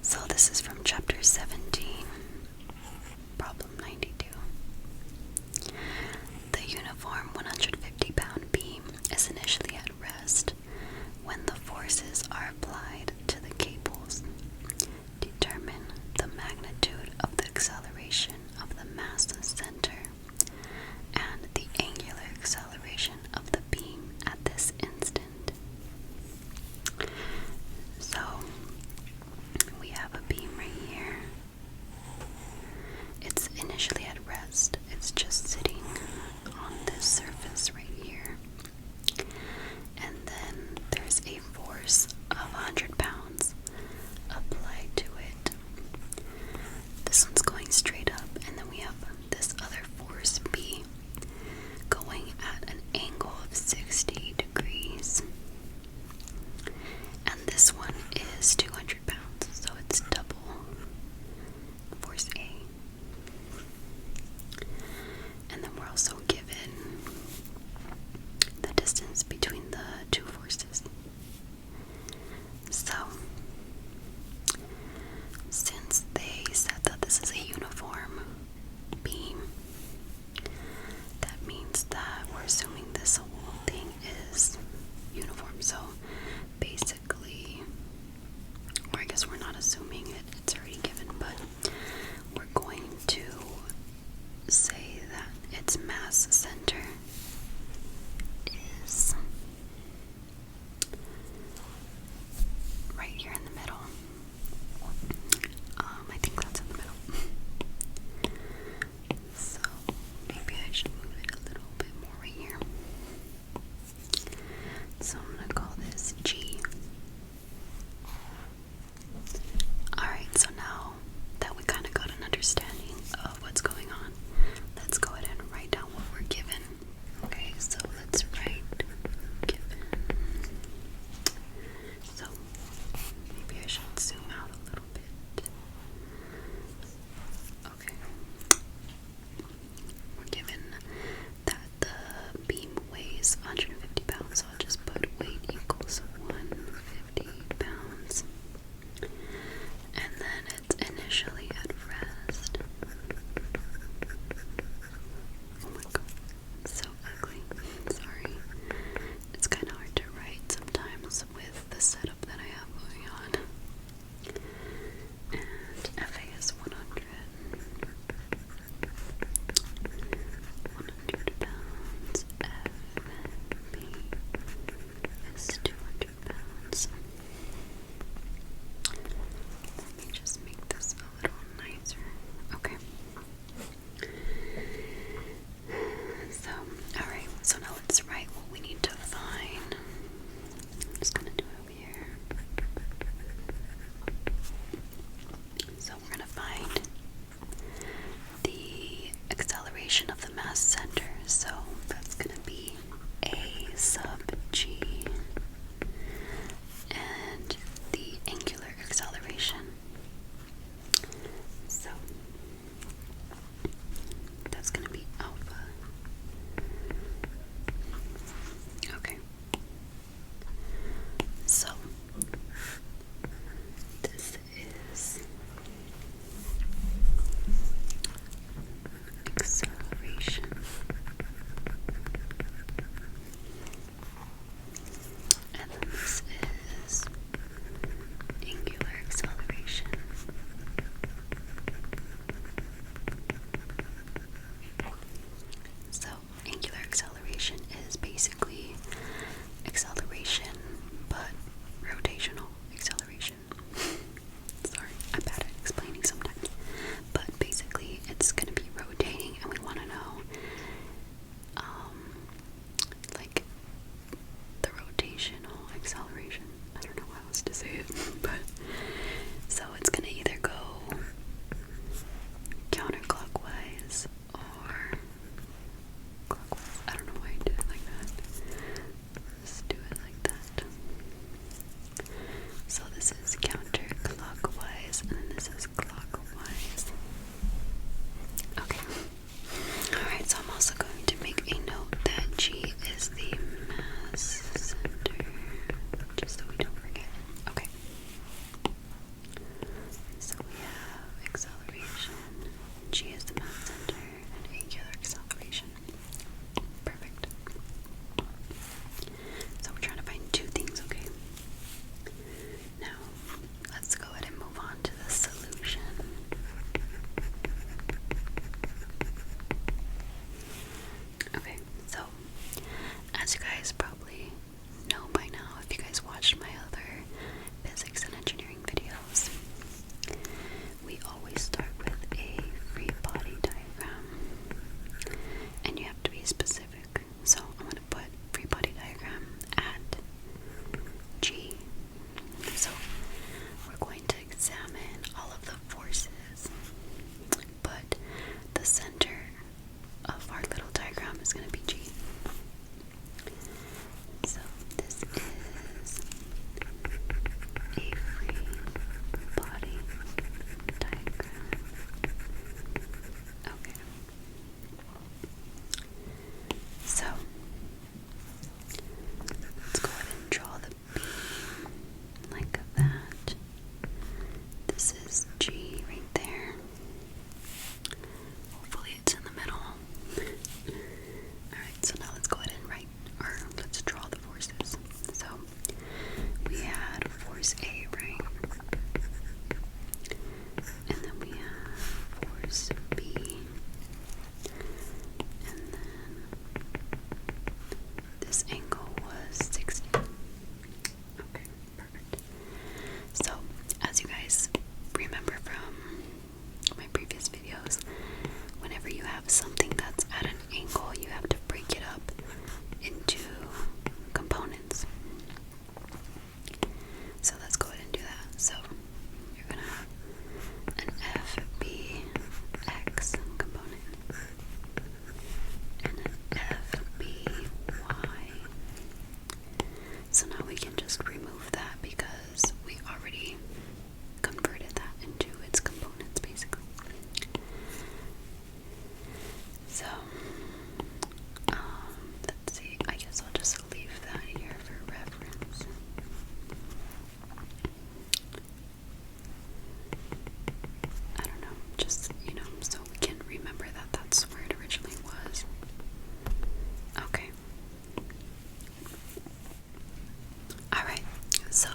So this is from chapter 17, problem 92. The uniform 150-pound beam is initially at rest when the forces are applied to the cables. Determine the magnitude of the acceleration of the mass center and the angular acceleration of the beam at this instant. So we have a beam right here. It's initially at rest. It's just sitting on this surface right here. And then there's a force of 100 pounds applied to it. This one's going straight up, and then we have this other force B going at an angle of 60 degrees. And this one is 200 pounds, so it's double force A. And then we're also given the distance between the two forces. So, since they said that this is a uniform beam, that means that we're assuming this whole thing is uniform. So basically, or I guess we're not assuming it, it's already given, but we're going to say that its mass center is right here in the middle. I think that's in the middle. So maybe I should move it a little bit more right here. So I'm gonna call this G. Alright, so now that we kind of got an understanding of what's going on, let's go ahead and write down what we're given. Okay, so let's write given. So maybe I should zoom out a little bit. Okay. We're given that the beam weighs 150 pounds, so I'll just put weight equals 150 pounds. And then it's initially at rest. Oh my god, it's so ugly. Sorry. It's kind of hard to write sometimes with the setup that I have going on. And FA is 100. 100 pounds. FB is 200 pounds. Let me just make this a little nicer. Okay. So, alright, so now let's write what we need to find. I'm just gonna do it over here. So we're gonna find the acceleration of the mass center. So that's gonna be A sub G. And the angular acceleration. So that's gonna be alpha. Okay. So this is acceleration. this is G right there. Hopefully it's in the middle. Alright, so now let's go ahead and write, or let's draw the forces. So we had force A, right? And then we have force B. And then this angle was 60. Okay, perfect. So, as you guys remember from my previous videos, whenever you have something that's at an angle, you have to break it up into components. So let's go ahead and do that. So you're gonna have an FBX component and an FBY. So now we can just remove that because we already converted that into its components basically. So, let's see, I guess I'll just leave that here for reference. I don't know, just, so we can remember that that's where it originally was. Okay. Alright, so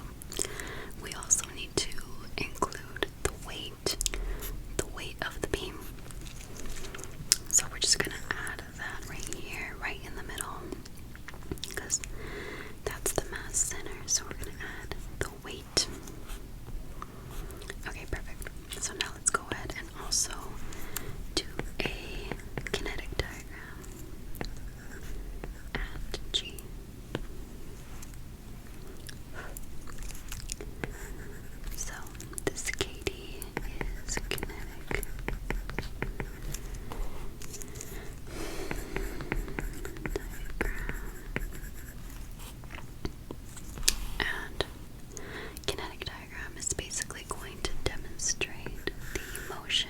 we also need to include the weight of the beam. So we're just gonna add that right here, right in the middle, because that's the mass center. So we're gonna add the weight. Okay, perfect. So now let's go ahead and also do a kinetic diagram at G. So this KD is kinetic. And kinetic diagram is basically going to demonstrate the motion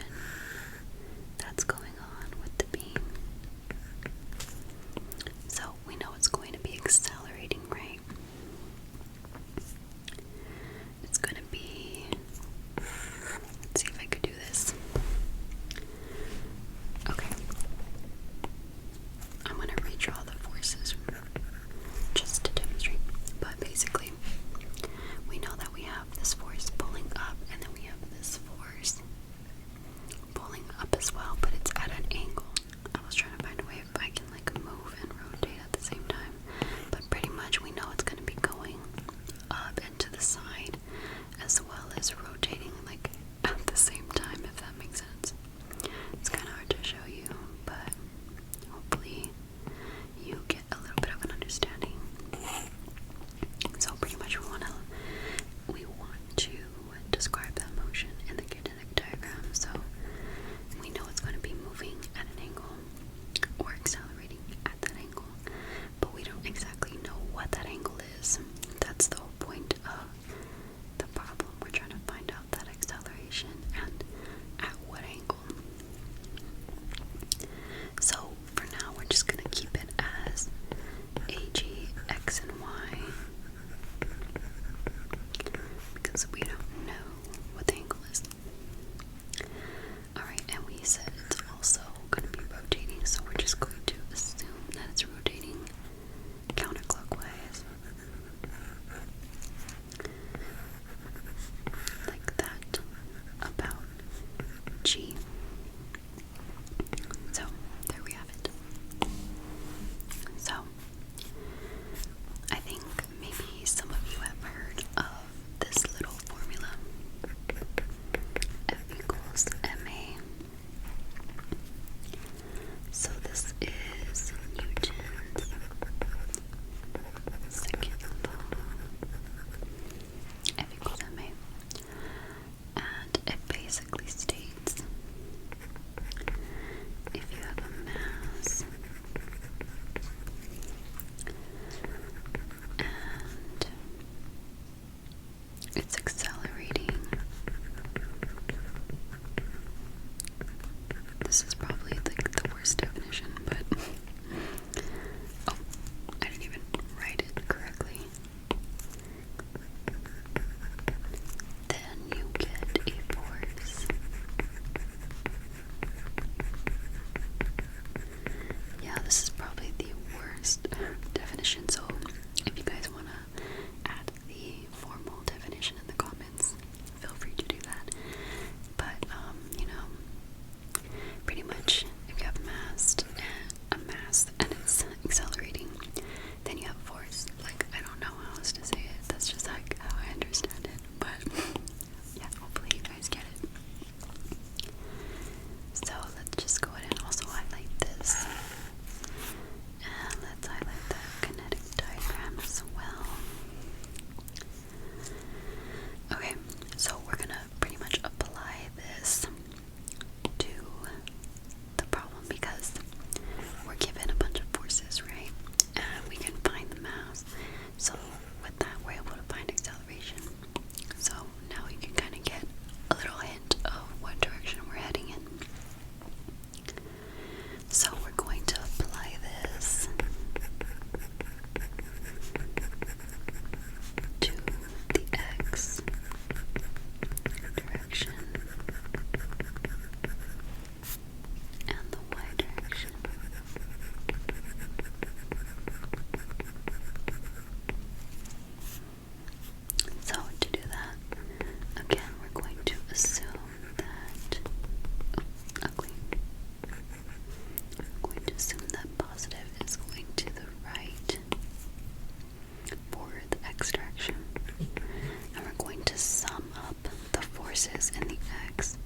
forces in the x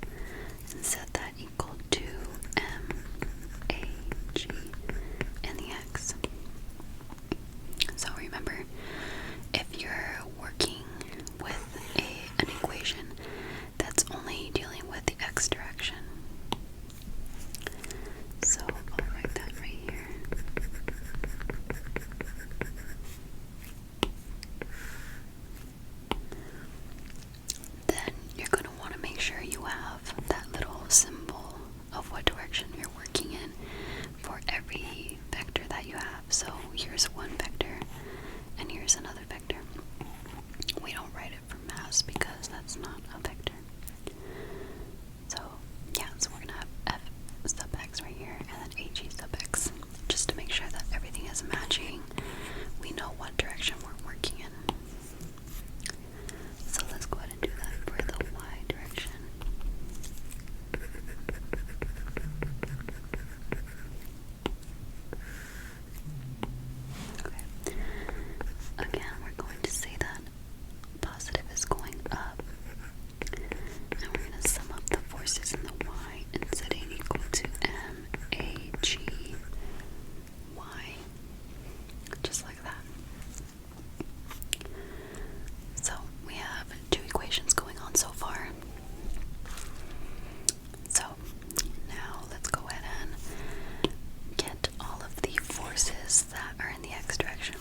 and set that equal to MAG in the x. So remember, if you're working with an equation that's only dealing with the x direction, so I'll write that right here. Then you're going to want to make sure you have that little symbol of what direction you're working in for every vector that you have. So here's one vector and here's another vector. We don't write it for mass because that's not a vector. So yeah, so we're going to have f sub x right here and then ag sub x, just to make sure that everything is matching. We know what direction we're working in. So let's go ahead and do that for the y direction. Okay. Again, we're going to say that positive is going up. And we're going to sum up the forces in the y and set it equal to MAG y. Just like that. So we have two equations going on so far. So now let's go ahead and get all of the forces that are in the x direction.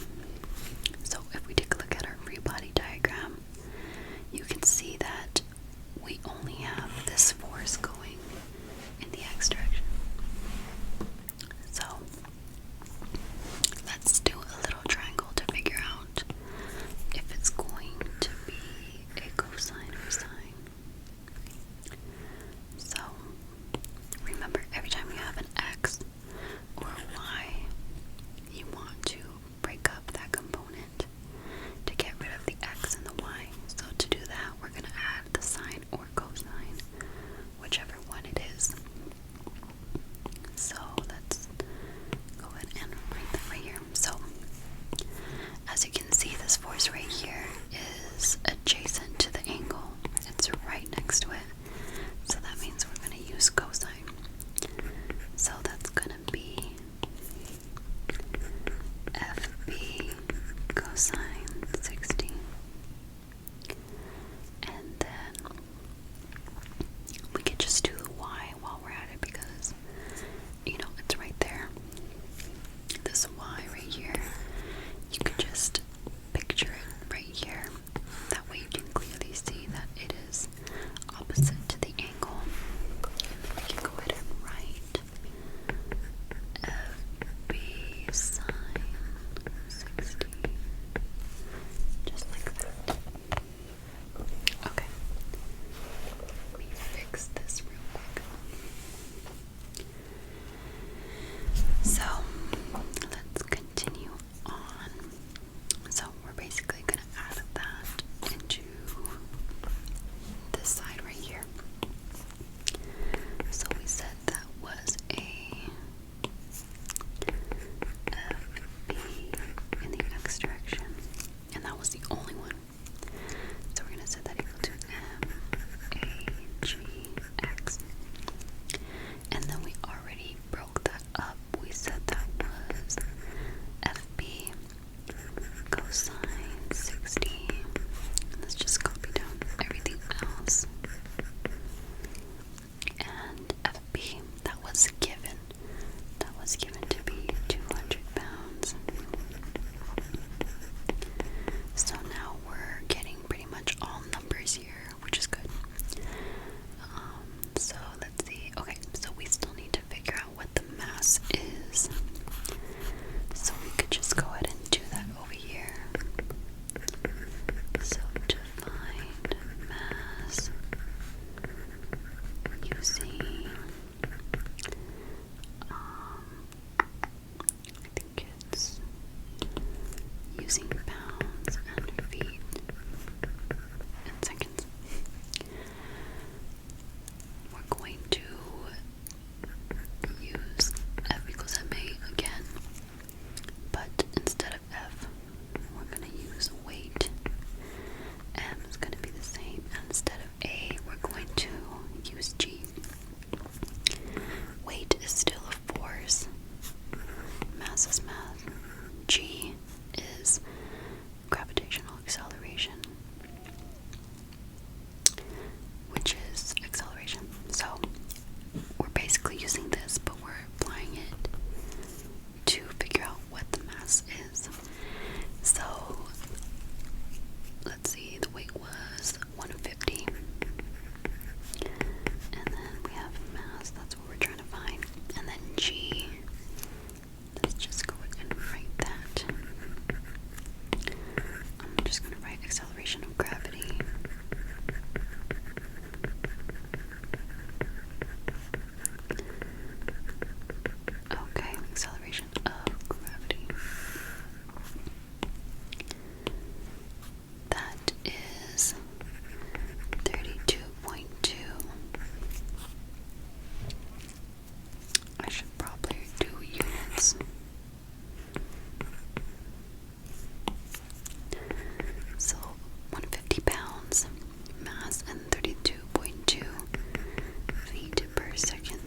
So if we take a look at our free body diagram, you can see that we only have this force going in the x direction. So let's do a little triangle to figure out if it's going to be a cosine or sine. So remember, every time you have an x or a y, you want to break up that component to get rid of the x and the y. So to do that, we're going to add the sine or cosine.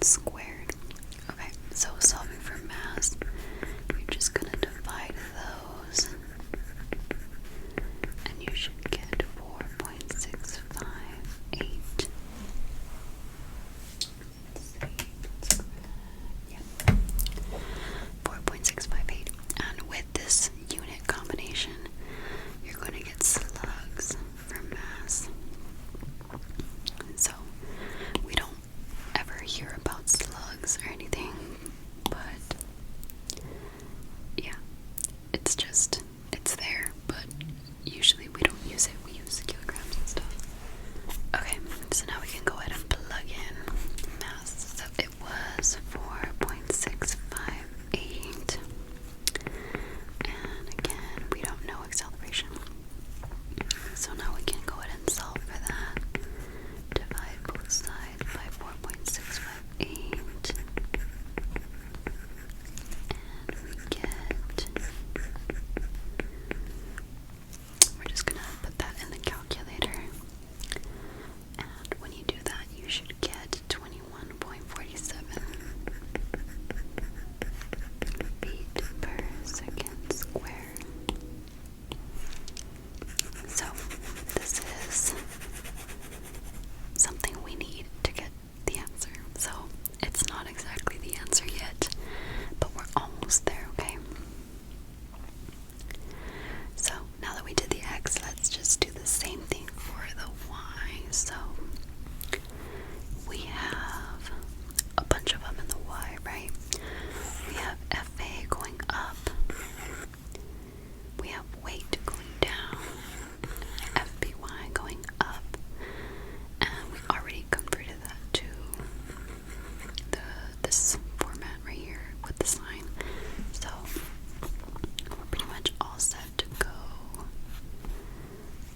squared. Okay, so solving for mass, you're just gonna divide those, and you should get 4.658. Yeah, 4.658. And with this unit combination, you're going to get slugs for mass. So, we don't ever hear about slugs or anything, but yeah, it's there, but usually we don't use it, we use kilograms and stuff. Okay, so now we can go ahead and plug in mass. So it was 4.658, and again, we don't know acceleration. So now we can go ahead and solve for that. Divide both sides by 4.658, and we get, we're just gonna put that in the calculator, and when you do that, you should get 21.47 feet per second squared. So, this is something we need to get the answer. So, it's not exactly the answer yet, but we're almost there, okay? So, now that we did the x, let's just do the same thing for the y. So, we have a bunch of them in the y, right? We have FA going up. We have weight going down. FBY going up. And we already converted that to this format right here with the sign. So we're pretty much all set to go.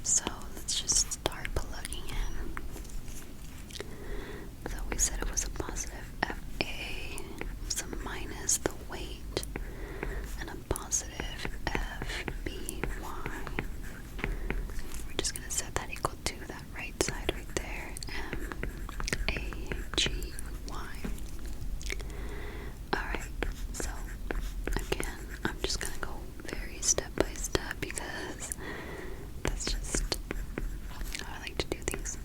So let's just start plugging in. So we said it was a positive FA, so minus the weight, and a positive FBY. We're just gonna set that equal to that right side right there, MAGY. Alright, so again, I'm just gonna go very step by step because that's just how I like to do things.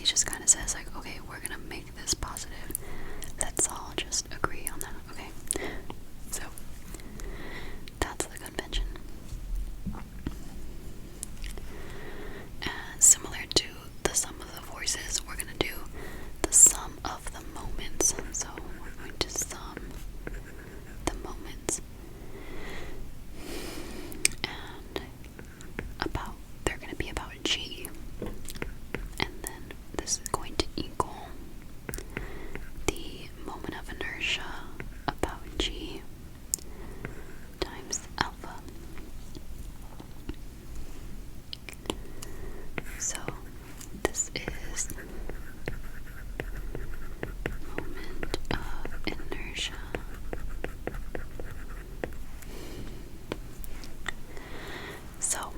he just kind of says like, okay, we're gonna make this positive. Let's all just agree on that, okay? So that's the convention. And similar to the sum of the forces, we're gonna do the sum of the moments. So we're going to sum the moments, and they're going to be about g, and then this is going to equal the moment of inertia about g times alpha. So this is moment of inertia. So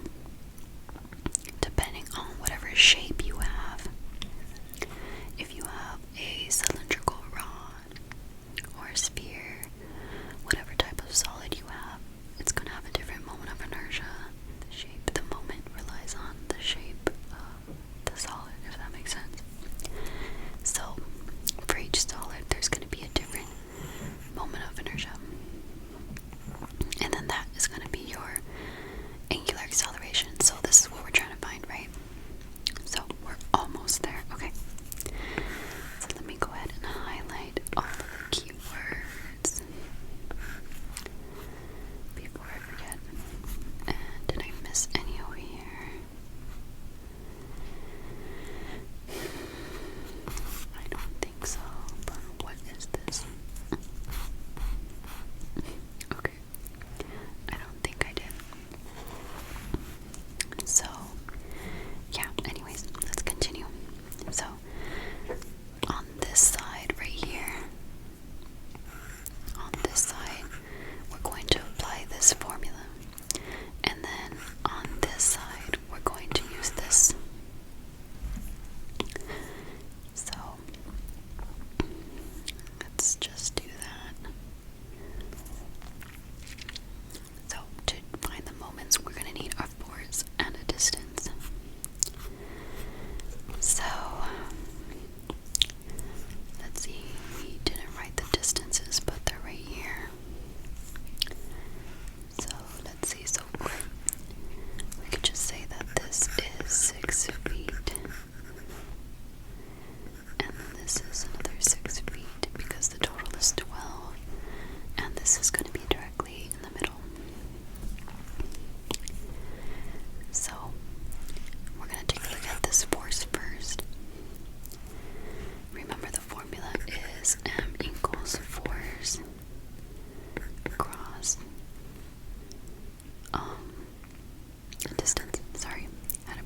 depending on whatever shape you have, if you have a cylindrical rod or a sphere, whatever type of solid you have, it's going to have a different moment of inertia. The shape, the moment relies on the shape of the solid, if that makes sense. So for each solid, there's going to be a different moment of inertia. And then that is going to be your angular acceleration. So this is what we're trying to find, right? So we're almost there. Okay. So let me go ahead and highlight all of the keywords before I forget. And did I miss any over here? I don't think so, but what is this? Okay. I don't think I did. So, yeah, anyways, let's continue. So, on this side right here, on this side, we're going to apply this formula. And then on this side, we're going to use this. So, let's just do that. So, to find the moments, we're going to need a force and a distance. So, let's see, we didn't write the distances, but they're right here. So, let's see, so we could just say that this is 6 feet, and then this is another 6 feet, because the total is 12, and this is going to be directly in the middle. So, we're going to take a look at this force first. Remember, the formula is M equals force cross distance. Sorry, I had a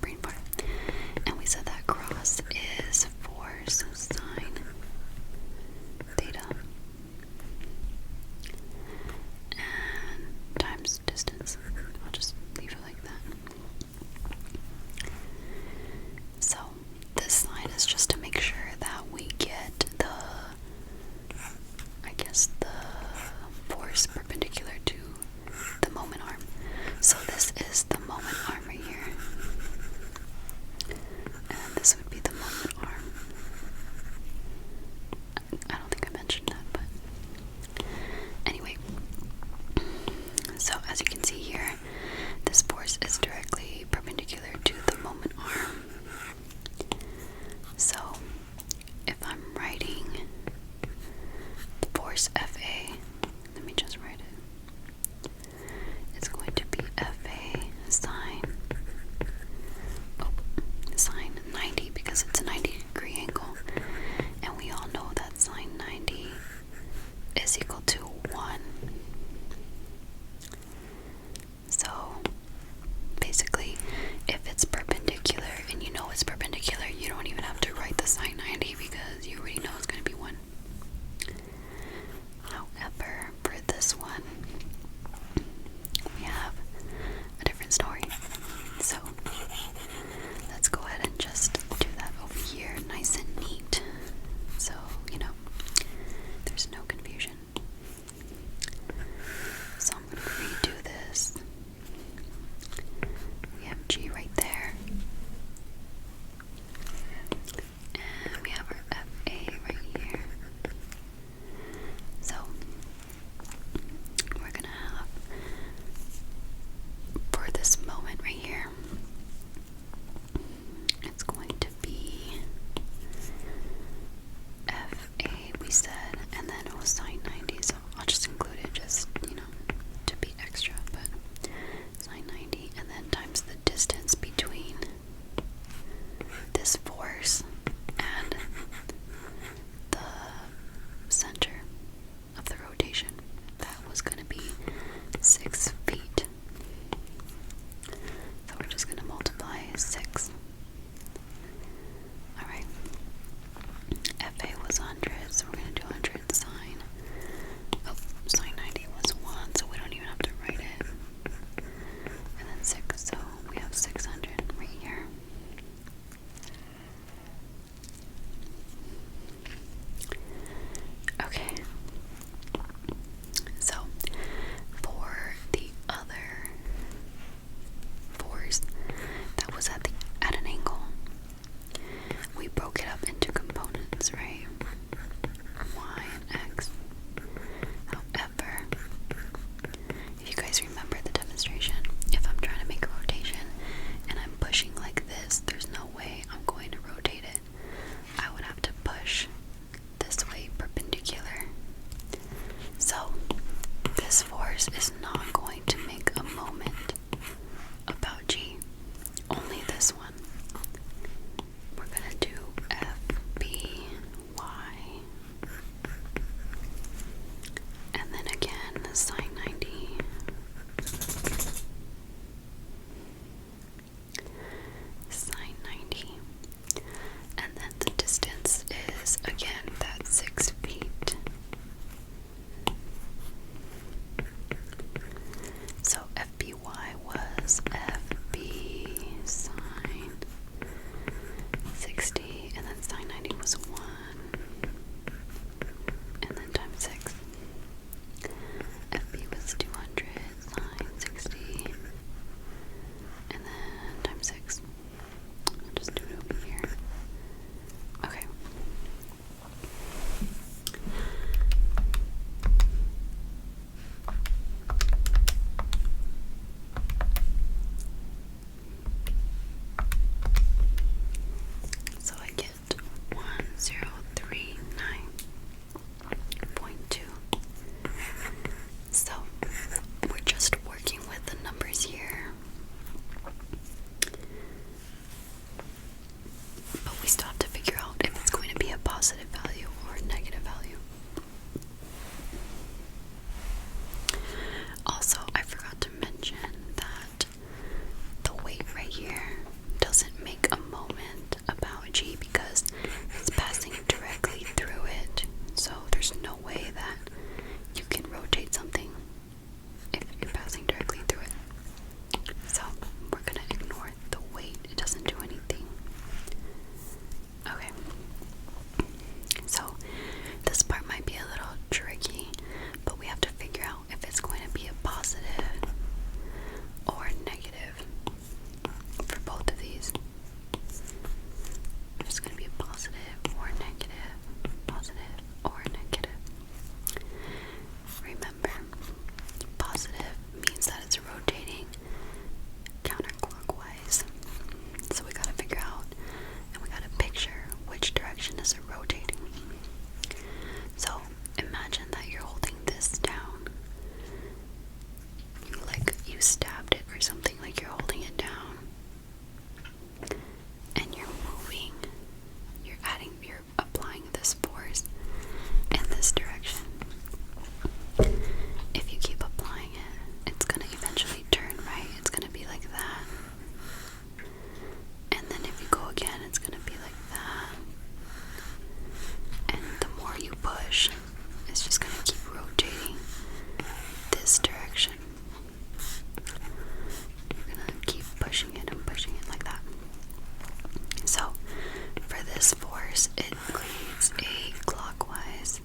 course, it creates a clockwise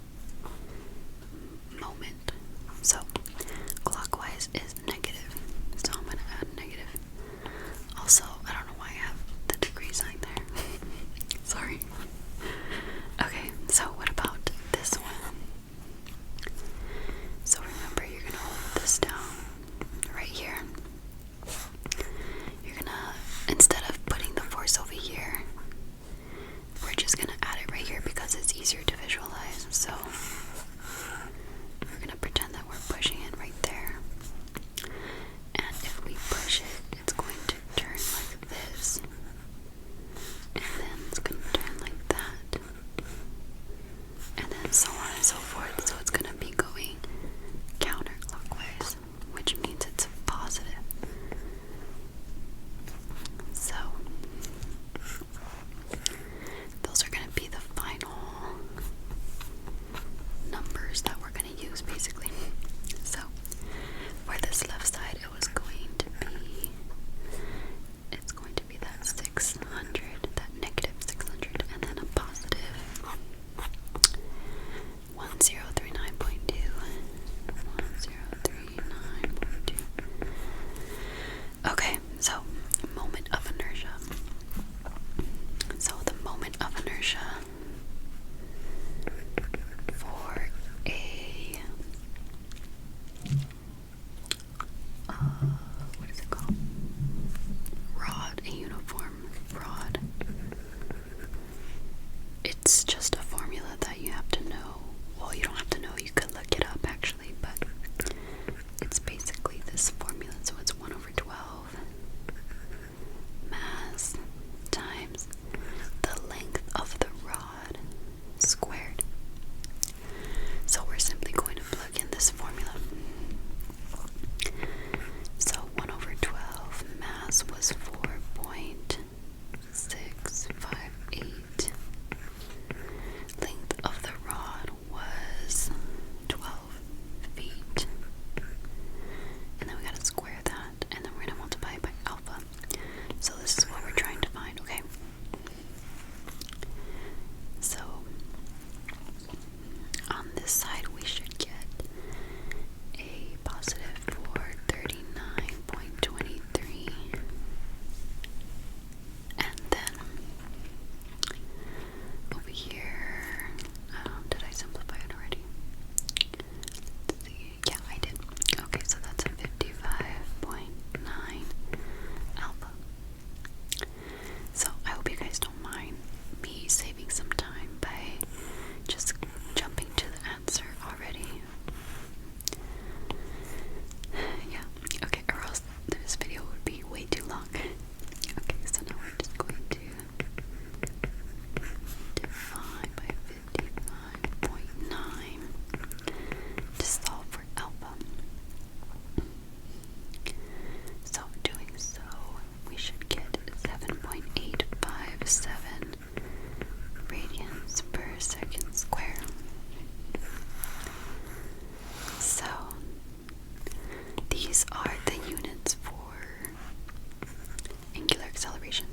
moment. So, clockwise is negative. So, I'm going to add negative. Also, I don't know why I have the degree sign there. Sorry. Okay, so what about this one? So, remember, you're going to hold this down right here. You're going to, instead of putting the force over here, we're just going to add it right here because it's easier to visualize. So, we're going to pretend that we're pushing it right there. And if we push it, it's going to turn like this. And then it's going to turn like that. And then so on and so forth. So it's going to be going counterclockwise, which means it's positive. So those are going to be the final numbers that we're going to use basically. So for this left side, it's going to be that 600, that negative 600, and then a positive 1039.2, 1039.2. Okay, so moment of inertia. So the moment of inertia for a what is it called? Rod, a uniform rod. It's just a formula that you have to know. Well, you don't have to know, you could look it up actually, but it's basically this formula. So it's 1/12 mass times the length of the rod squared. So we're simply going to plug in this formula. So 1/12 mass was 4.658. Length of the rod was 12 feet. And then we gotta square that, and then we're gonna multiply it by alpha. So this is what we're trying to find, okay? So on this side we should get a positive 439.23, and then over here, did I simplify it already? Let's see. Yeah, I did. Okay, so that's a 55.9 alpha. So I hope you guys don't mind me saving some time by just jumping to the answer already. Yeah, okay, or else this video would be way too long. Okay, so now we're just going to divide by 55.9 to solve for alpha. So doing so, we should get 7.857 radians per second square. So these are the units for angular acceleration.